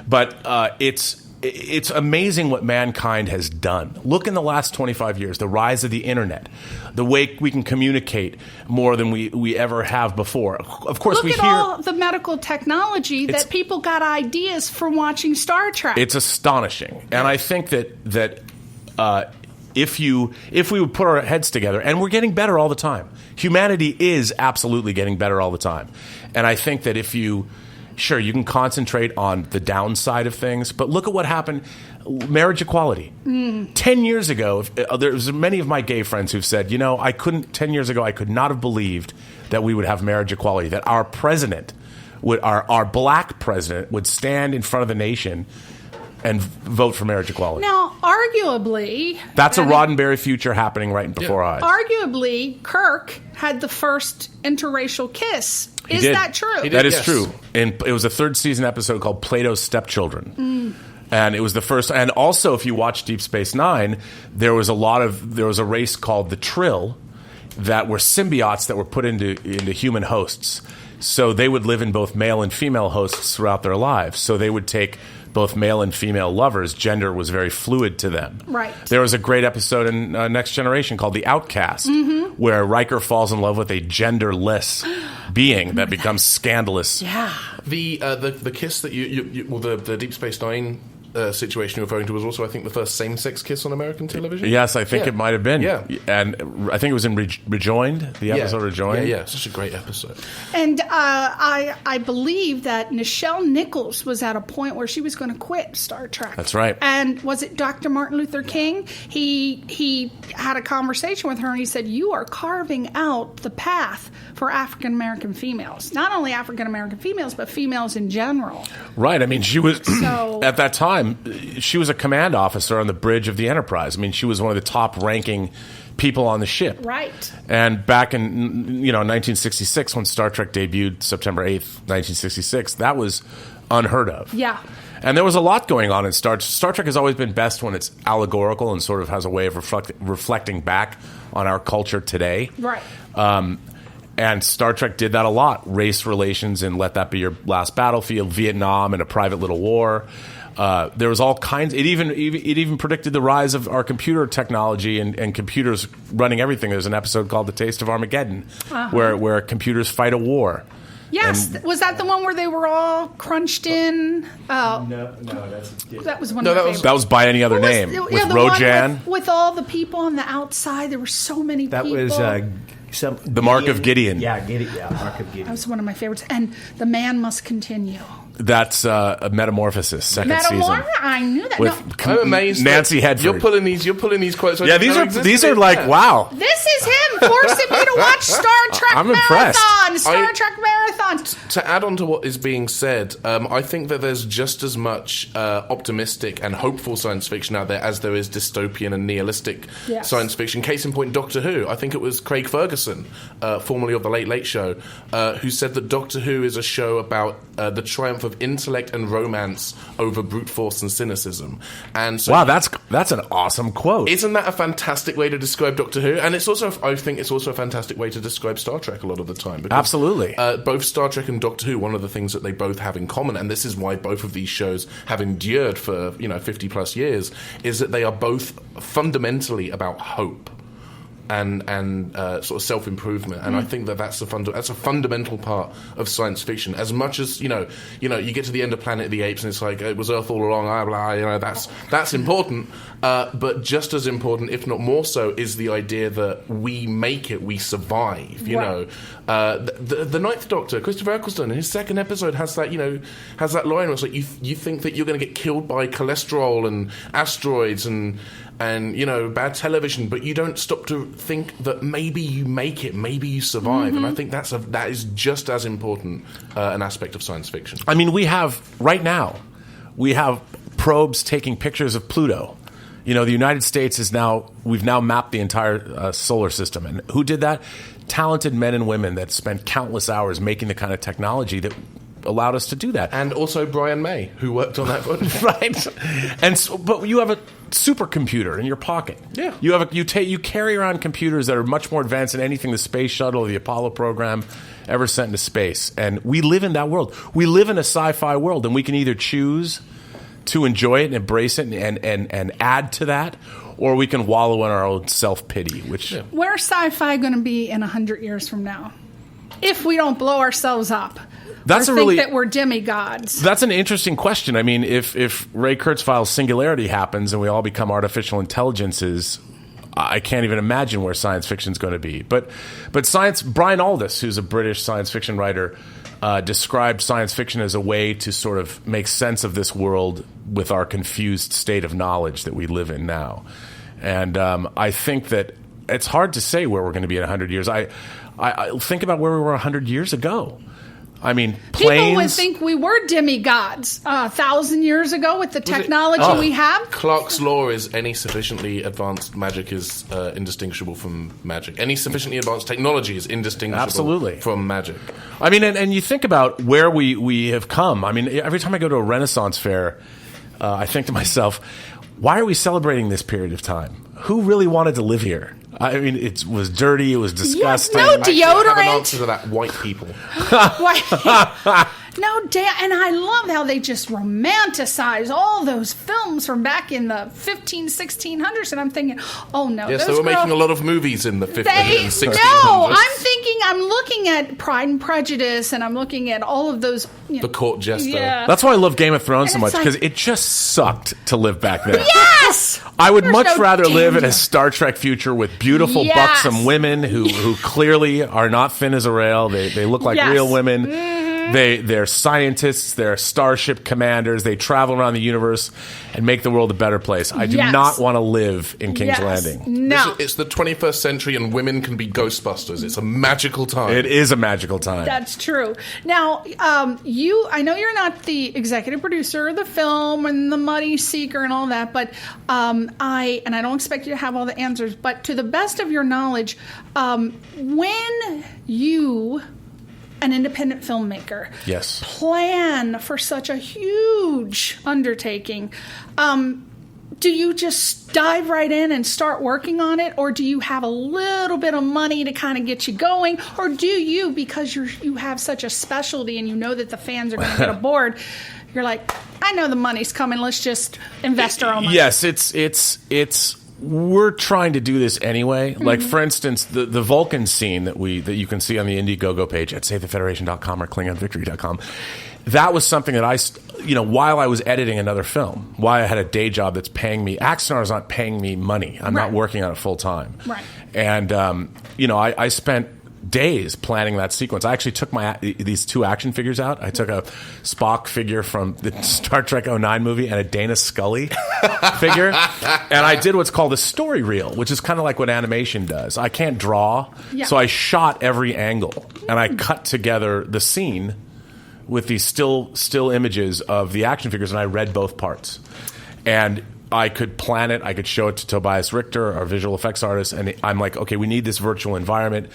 But it's amazing what mankind has done. Look in the last 25 years, the rise of the internet, the way we can communicate more than we ever have before. Of course, Look at all the medical technology that people got ideas from watching Star Trek. It's astonishing. And I think that if we would put our heads together, and we're getting better all the time. Humanity is absolutely getting better all the time. And I think that if you Sure, you can concentrate on the downside of things, but look at what happened. Marriage equality. 10 years ago, there's many of my gay friends who've said, 10 years ago, I could not have believed that we would have marriage equality, that our president, our black president, would stand in front of the nation and vote for marriage equality. Now, arguably... That's a Roddenberry future happening right before our eyes. Arguably, Kirk had the first interracial kiss. Is that true? That is true. And it was a third season episode called Plato's Stepchildren. And it was the first. And also, if you watch Deep Space Nine, there was a race called the Trill that were symbiotes that were put into human hosts. So they would live in both male and female hosts throughout their lives. So they would take both male and female lovers. Gender was very fluid to them. Right. There was a great episode in Next Generation called The Outcast, where Riker falls in love with a genderless being that becomes scandalous. Yeah. The kiss that the Deep Space Nine situation you're referring to was also, I think, the first same-sex kiss on American television. Yes, I think it might have been. Yeah. And I think it was in Rejoined, the episode Rejoined. Yeah, such a great episode. And I believe that Nichelle Nichols was at a point where she was going to quit Star Trek. That's right. And was it Dr. Martin Luther King? He had a conversation with her, and he said, you are carving out the path for African-American females. Not only African-American females, but females in general. Right. I mean, she was, at that time, she was a command officer on the bridge of the Enterprise. I mean, she was one of the top-ranking people on the ship. Right. And back in 1966, when Star Trek debuted, September 8th, 1966, that was unheard of. Yeah. And there was a lot going on in Star Trek has always been best when it's allegorical and sort of has a way of reflecting back on our culture today. Right. And Star Trek did that a lot. Race relations and Let That Be Your Last Battlefield, Vietnam and A Private Little War. There was all kinds. It even predicted the rise of our computer technology and computers running everything. There's an episode called The Taste of Armageddon, where computers fight a war. Yes, was that the one where they were all crunched in? No, that was one of my favorites. That was By Any Other Name with Rojan. With all the people on the outside, there were so many people. That was the Mark of Gideon. Yeah, Mark of Gideon. That was one of my favorites. And The Man Must Continue. That's a Metamorphosis, second season. I knew that. I'm amazed. Nancy Hedford. You're pulling these quotes. Yeah, these are like wow. This is him forcing me to watch Star Trek I'm impressed. marathons. Star Trek marathons. To add on to what is being said, I think that there's just as much optimistic and hopeful science fiction out there as there is dystopian and nihilistic science fiction. Case in point, Doctor Who. I think it was Craig Ferguson, formerly of The Late Late Show, who said that Doctor Who is a show about the triumph of intellect and romance over brute force and cynicism. And so, wow, that's an awesome quote. Isn't that a fantastic way to describe Doctor Who? And it's also, I think, it's also a fantastic way to describe Star Trek a lot of the time. Because, absolutely. Both Star Trek and Doctor Who, one of the things that they both have in common, and this is why both of these shows have endured for 50 plus years, is that they are both fundamentally about hope. And sort of self-improvement, and I think that's a fundamental part of science fiction. As much as you get to the end of Planet of the Apes, and it's like it was Earth all along. Blah, blah, that's important, but just as important, if not more so, is the idea that we make it, we survive. The Ninth Doctor, Christopher Eccleston, in his second episode has that line where it's like you think that you're going to get killed by cholesterol and asteroids and bad television, but you don't stop to think that maybe you make it, maybe you survive. And I think that is just as important an aspect of science fiction. I mean, we have probes taking pictures of Pluto. The United States we've now mapped the entire solar system. And who did that? Talented men and women that spent countless hours making the kind of technology that allowed us to do that. And also Brian May, who worked on that footage. Right. But you have a supercomputer in your pocket. Yeah. You carry around computers that are much more advanced than anything the space shuttle or the Apollo program ever sent into space. And we live in that world. We live in a sci-fi world, and we can either choose to enjoy it and embrace it and add to that, or we can wallow in our own self-pity. Where's sci-fi going to be in 100 years from now? If we don't blow ourselves up. Think that we're demigods. That's an interesting question. I mean, if Ray Kurzweil's singularity happens and we all become artificial intelligences, I can't even imagine where science fiction is going to be. But science. Brian Aldiss, who's a British science fiction writer, described science fiction as a way to sort of make sense of this world with our confused state of knowledge that we live in now. And I think that it's hard to say where we're going to be in 100 years. I think about where we were 100 years ago. I mean, planes. People would think we were demigods 1,000 years ago with the technology we have. Clark's law is any sufficiently advanced magic is indistinguishable from magic. Any sufficiently advanced technology is indistinguishable from magic. I mean, and you think about where we have come. I mean, every time I go to a Renaissance fair, I think to myself, why are we celebrating this period of time? Who really wanted to live here? I mean, it was dirty. It was disgusting. No deodorant. I have an answer to that. White people. No, and I love how they just romanticize all those films from back in the 1600s. And I'm thinking, oh no. Yes, they were making a lot of movies in the 1500s and 1600s. No, I'm looking at Pride and Prejudice, and I'm looking at all of those. The court jester. Yeah. That's why I love Game of Thrones so much, because it just sucked to live back then. Yes! I would much rather live in a Star Trek future with beautiful, buxom women who clearly are not thin as a rail. They look like real women. They're scientists. They're starship commanders. They travel around the universe and make the world a better place. I do not want to live in King's Landing. No. It's the 21st century, and women can be Ghostbusters. It's a magical time. It is a magical time. That's true. Now, I know you're not the executive producer of the film and the Money Seeker and all that, but I don't expect you to have all the answers, but to the best of your knowledge, when you, an independent filmmaker, plan for such a huge undertaking, do you just dive right in and start working on it, or do you have a little bit of money to kind of get you going, or do you, because you have such a specialty and you know that the fans are going to get aboard, you're like, I know the money's coming, let's just invest our own money? Yes, it's we're trying to do this anyway. Like, for instance, the Vulcan scene that you can see on the Indiegogo page at SaveTheFederation.com or KlingonVictory.com, that was something that while I was editing another film, while I had a day job that's paying me, Axonar is not paying me money. I'm not working on it full time. Right. And, I spent days planning that sequence. I actually took these two action figures out. I took a Spock figure from the Star Trek 09 movie and a Dana Scully figure, and I did what's called a story reel, which is kind of like what animation does. I can't draw, so I shot every angle, and I cut together the scene with these still images of the action figures, and I read both parts. And I could plan it. I could show it to Tobias Richter, our visual effects artist, and I'm like, okay, we need this virtual environment.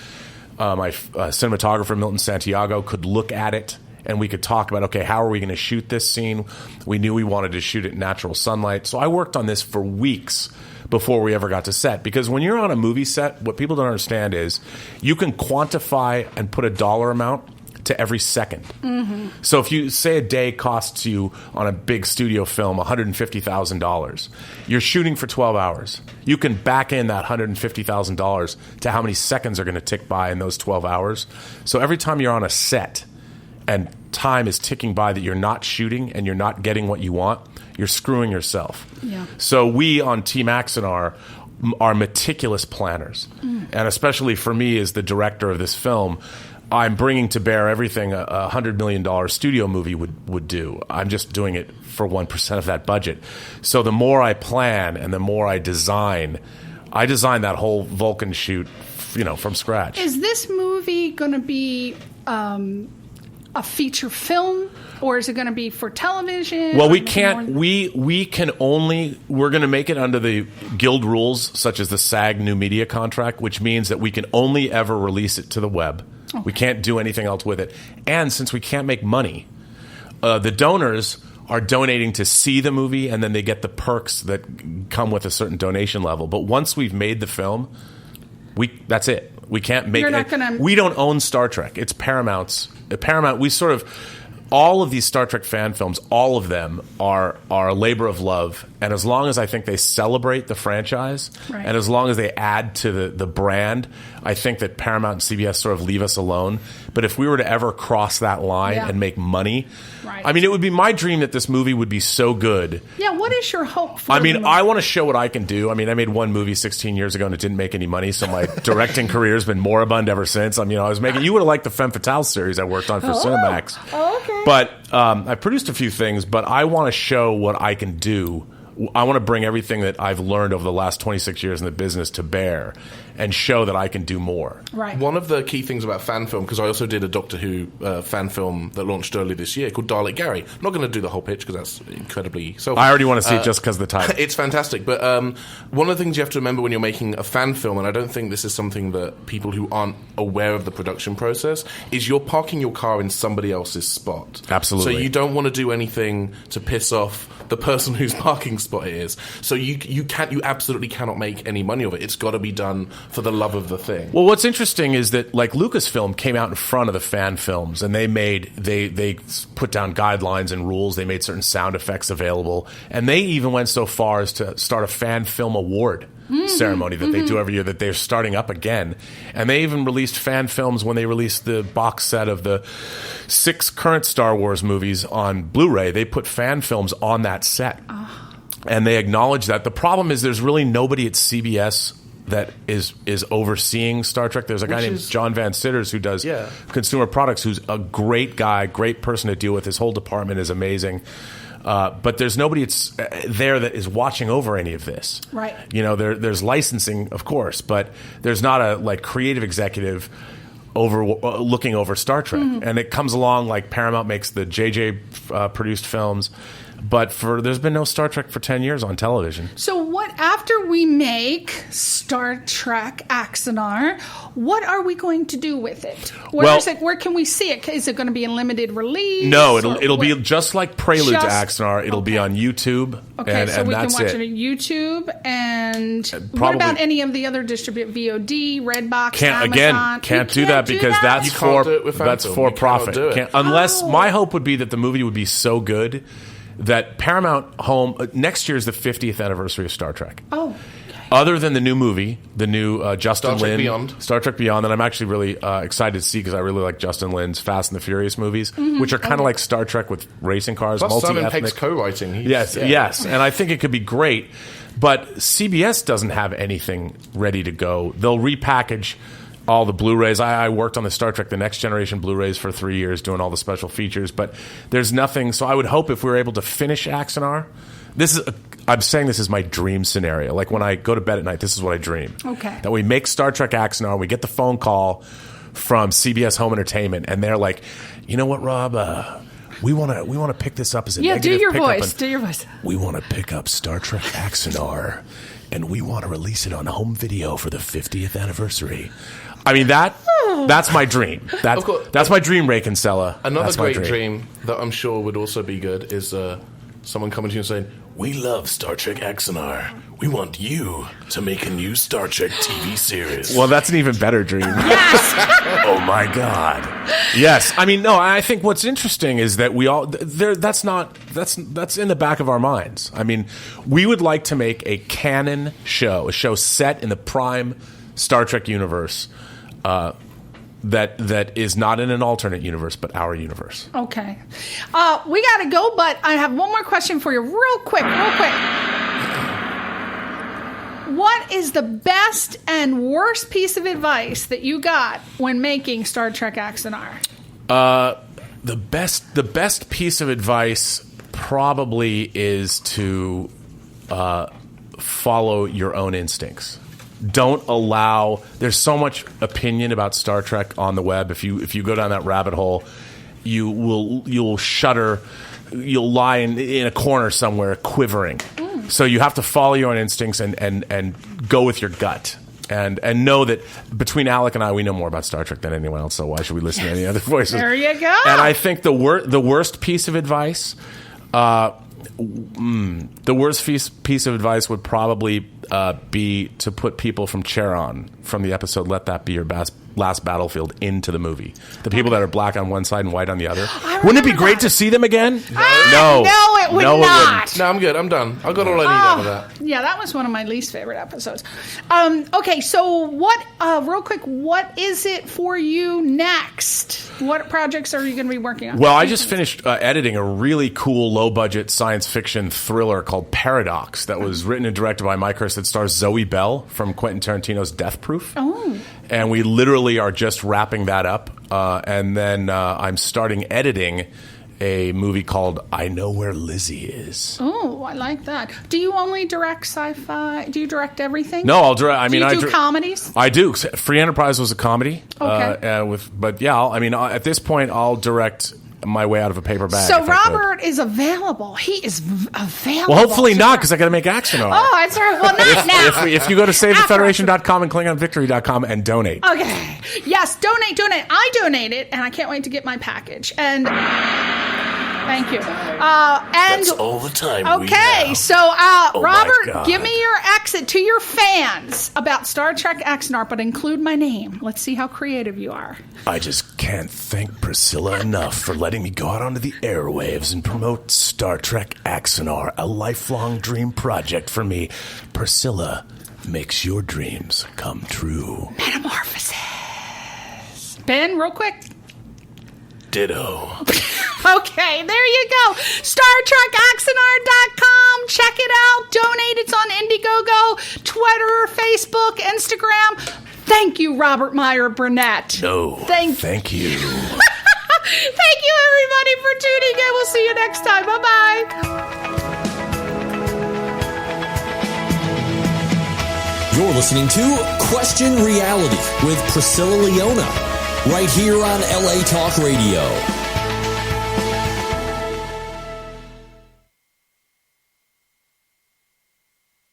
My cinematographer, Milton Santiago, could look at it, and we could talk about, okay, how are we going to shoot this scene? We knew we wanted to shoot it in natural sunlight. So I worked on this for weeks before we ever got to set. Because when you're on a movie set, what people don't understand is you can quantify and put a dollar amount to every second. Mm-hmm. So if you say a day costs you on a big studio film $150,000, you're shooting for 12 hours. You can back in that $150,000 to how many seconds are going to tick by in those 12 hours. So every time you're on a set and time is ticking by that you're not shooting and you're not getting what you want, you're screwing yourself. Yeah. So we on Team Axonar are meticulous planners. And especially for me as the director of this film, I'm bringing to bear everything a $100 million studio movie would do. I'm just doing it for 1% of that budget. So the more I plan and the more I design that whole Vulcan shoot, from scratch. Is this movie going to be a feature film, or is it going to be for television? Well, we can't. We can only. We're going to make it under the guild rules, such as the SAG New Media contract, which means that we can only ever release it to the web. Okay. We can't do anything else with it. And since we can't make money, the donors are donating to see the movie, and then they get the perks that come with a certain donation level. But once we've made the film, that's it. We can't make it. We don't own Star Trek. It's Paramount's. Paramount, we sort of all of these Star Trek fan films, all of them are a labor of love. And as long as I think they celebrate the franchise, Right. and as long as they add to the brand, I think that Paramount and CBS sort of leave us alone. But if we were to ever cross that line Yeah. and make money, Right. I mean, it would be my dream that this movie would be so good. Yeah, what is your hope for I the mean, movie? I want to show what I can do. I mean, I made one movie 16 years ago and it didn't make any money, so my directing career has been moribund ever since. I mean, I was making. You would have liked the Femme Fatale series I worked on for Cinemax. Oh, okay. But I produced a few things, but I want to show what I can do. I want to bring everything that I've learned over the last 26 years in the business to bear and show that I can do more. Right. One of the key things about fan film, because I also did a Doctor Who fan film that launched earlier this year called Dalek Gary. I'm not going to do the whole pitch because that's incredibly selfish. I already want to see it just because of the title. It's fantastic, but one of the things you have to remember when you're making a fan film, and I don't think this is something that people who aren't aware of the production process, is you're parking your car in somebody else's spot. Absolutely. So you don't want to do anything to piss off the person whose parking spot it is. So you absolutely cannot make any money of it. It's got to be done for the love of the thing. Well, what's interesting is that like Lucasfilm came out in front of the fan films, and they put down guidelines and rules. They made certain sound effects available, and they even went so far as to start a fan film award ceremony that they do every year, that they're starting up again. And they even released fan films when they released the box set of the 6 current Star Wars movies on Blu-ray. They put fan films on that set. And they acknowledge that. The problem is there's really nobody at CBS that is overseeing Star Trek. There's a guy named John Van Sitters who does consumer products, who's a great guy, great person to deal with. His whole department is amazing. But there's nobody there that is watching over any of this. Right. You know, there's licensing, of course, but there's not a like creative executive looking over Star Trek. And it comes along like Paramount makes the JJ produced films. But there's been no Star Trek for 10 years on television. So what, after we make Star Trek Axanar, what are we going to do with it? Where can we see it? Is it going to be in limited release? No, it'll be just like Prelude to Just- Axanar. It'll be on YouTube. Okay, and so we can that's watch it on YouTube. And what probably- about any of the other VOD, Redbox, Amazon? Can't You do that because that's You can't do it with that's Phantom. for You cannot profit. do it. Unless my hope would be that the movie would be so good that Paramount Home next year is the 50th anniversary of Star Trek. Oh. Other than the new movie, the new Justin Star Trek Lin, Beyond. Star Trek Beyond, that I'm actually really excited to see because I really like Justin Lin's Fast and the Furious movies, which are kind of like Star Trek with racing cars, Plus Simon multi-ethnic. Pegg's co-writing. Yes, and I think it could be great. But CBS doesn't have anything ready to go. They'll repackage all the Blu-rays. I worked on the Star Trek The Next Generation Blu-rays for 3 years doing all the special features, but there's nothing. So I would hope if we were able to finish Axanar, I'm saying this is my dream scenario. Like when I go to bed at night, this is what I dream. Okay. That we make Star Trek Axanar, we get the phone call from CBS Home Entertainment, and they're like, you know what, Rob? We want to pick this up as a negative do your pickup, voice. and Do your voice. we want to pick up Star Trek Axanar, and we want to release it on home video for the 50th anniversary. I mean, that's my dream. Of course. That's my dream, Ray Kinsella. Another That's my great dream that I'm sure would also be good is someone coming to you and saying, "We love Star Trek Axanar. We want you to make a new Star Trek TV series." Well, that's an even better dream. Yes. Oh my God. Yes. I mean, no. I think what's interesting is that we all that's in the back of our minds. I mean, we would like to make a canon show, a show set in the prime Star Trek universe. That is not in an alternate universe, but our universe. Okay. We got to go, but I have one more question for you real quick. What is the best and worst piece of advice that you got when making Star Trek Axanar? The best piece of advice probably is to follow your own instincts. Don't allow. There's so much opinion about Star Trek on the web. If you go down that rabbit hole, you'll shudder. You'll lie in a corner somewhere, quivering. So you have to follow your own instincts and go with your gut. And know that between Alec and I, we know more about Star Trek than anyone else. So why should we listen to any other voices? There you go. And I think the worst piece of advice. The worst piece of advice would probably be to put people from Charon from the episode "Let That Be Your last battlefield into the movie. The people that are black on one side and white on the other. Wouldn't it be great to see them again? No, it would not. No, I'm good. I'm done. I got all I need out of that. Yeah, that was one of my least favorite episodes. Okay, so what? Real quick, what is it for you next? What projects are you going to be working on? Well, I just finished editing a really cool low-budget science fiction thriller called Paradox that was written and directed by Mike Hurst that stars Zoe Bell from Quentin Tarantino's Death Proof. Oh. And we literally are just wrapping that up. And then I'm starting editing a movie called I Know Where Lizzie Is. Oh, I like that. Do you only direct sci-fi? Do you direct everything? No, I'll direct. Do you do comedies? I do. Free Enterprise was a comedy. Okay. But yeah, at this point, I'll direct my way out of a paper bag. So Robert is available. He is available. Well, hopefully not, because I got to make Axonar. Oh, that's right. Well, not now. If you go to SaveTheFederation.com and click on Victory.com and donate. Okay. Yes, donate. I donated, and I can't wait to get my package. And thank you. That's all the time. Okay, so Robert, give me your exit to your fans about Star Trek Axonar, but include my name. Let's see how creative you are. I just can't thank Priscilla enough for letting me go out onto the airwaves and promote Star Trek Axonar, a lifelong dream project for me. Priscilla makes your dreams come true. Metamorphosis. Ben, real quick. Ditto. Okay, there you go. StarTrekAxonar.com. Check it out. Donate. It's on Indiegogo, Twitter, Facebook, Instagram. Thank you, Robert Meyer Burnett. No, thank you. Thank you, everybody, for tuning in. We'll see you next time. Bye-bye. You're listening to Question Reality with Priscilla Leona, right here on LA Talk Radio.